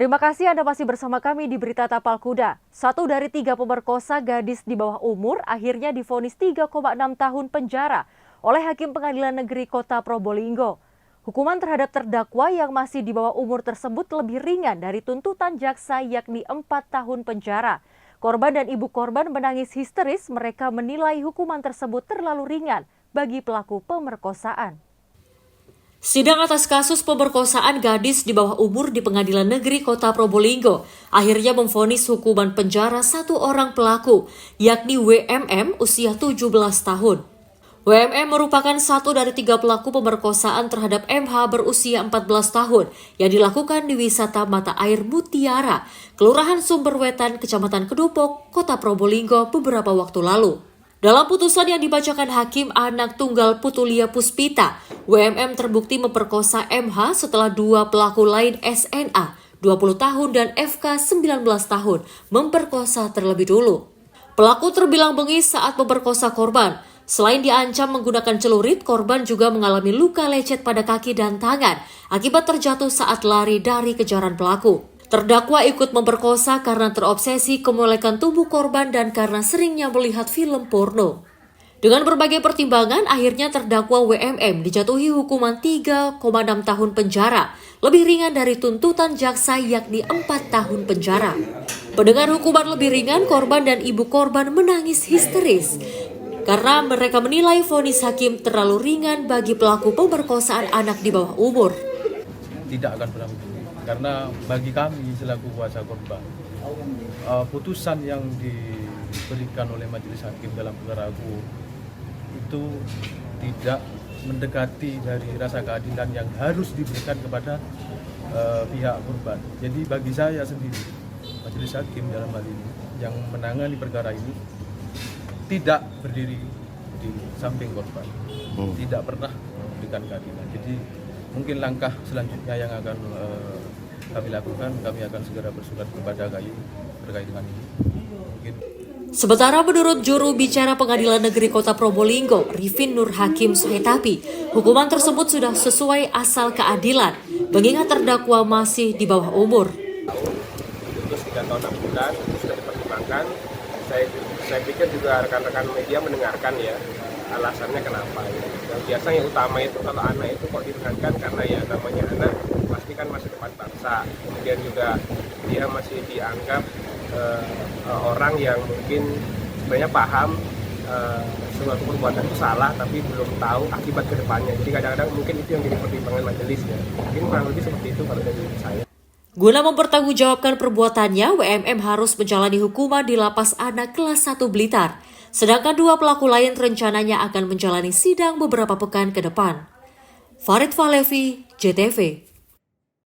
Terima kasih Anda masih bersama kami di Berita Tapal Kuda. 1 dari 3 pemerkosa gadis di bawah umur akhirnya divonis 3,6 tahun penjara oleh Hakim Pengadilan Negeri Kota Probolinggo. Hukuman terhadap terdakwa yang masih di bawah umur tersebut lebih ringan dari tuntutan jaksa, yakni 4 tahun penjara. Korban dan ibu korban menangis histeris, mereka menilai hukuman tersebut terlalu ringan bagi pelaku pemerkosaan. Sidang atas kasus pemerkosaan gadis di bawah umur di Pengadilan Negeri Kota Probolinggo akhirnya memvonis hukuman penjara 1 orang pelaku, yakni WMM usia 17 tahun. WMM merupakan 1 dari 3 pelaku pemerkosaan terhadap MH berusia 14 tahun yang dilakukan di wisata mata air Mutiara, Kelurahan Sumberwetan, Kecamatan Kedupok, Kota Probolinggo beberapa waktu lalu. Dalam putusan yang dibacakan Hakim Anak Tunggal Putulia Puspita, WMM terbukti memperkosa MH setelah 2 pelaku lain SNA, 20 tahun, dan FK, 19 tahun, memperkosa terlebih dulu. Pelaku terbilang bengis saat memperkosa korban. Selain diancam menggunakan celurit, korban juga mengalami luka lecet pada kaki dan tangan akibat terjatuh saat lari dari kejaran pelaku. Terdakwa ikut memperkosa karena terobsesi kemolekan tubuh korban dan karena seringnya melihat film porno. Dengan berbagai pertimbangan, akhirnya terdakwa WMM dijatuhi hukuman 3,6 tahun penjara, lebih ringan dari tuntutan jaksa, yakni 4 tahun penjara. Mendengar hukuman lebih ringan, korban dan ibu korban menangis histeris karena mereka menilai vonis hakim terlalu ringan bagi pelaku pemerkosaan anak di bawah umur. Tidak akan pernah begini, karena bagi kami selaku kuasa korban, putusan yang diberikan oleh majelis hakim dalam perkara aku itu tidak mendekati dari rasa keadilan yang harus diberikan kepada pihak korban. Jadi bagi saya sendiri, majelis hakim dalam hal ini yang menangani perkara ini tidak berdiri di samping korban, tidak pernah memberikan keadilan. Jadi mungkin langkah selanjutnya yang akan kami lakukan, kami akan segera bersurat kepada KAI terkait dengan ini. Sementara menurut juru bicara Pengadilan Negeri Kota Probolinggo, Rifin Nur Hakim Suhetapi, hukuman tersebut sudah sesuai asal keadilan, mengingat terdakwa masih di bawah umur. Terus 3 tahun 6 bulan sudah dipertimbangkan. Saya pikir juga rekan-rekan media mendengarkan ya alasannya kenapa. Yang biasanya yang utama itu kalau anak itu kok diringankan karena ya namanya anak pasti kan masa depan bangsa. Kemudian juga dia masih dianggap orang yang mungkin sebenarnya paham suatu perbuatan itu salah tapi belum tahu akibat kedepannya. Jadi kadang-kadang mungkin itu yang jadi pertimbangan majelis ya. Mungkin kurang lebih seperti itu kalau dari saya. Guna mempertanggungjawabkan perbuatannya, WMM harus menjalani hukuman di Lapas Anak Kelas 1 Blitar. Sedangkan 2 pelaku lain rencananya akan menjalani sidang beberapa pekan ke depan. Farid Falevi, JTV.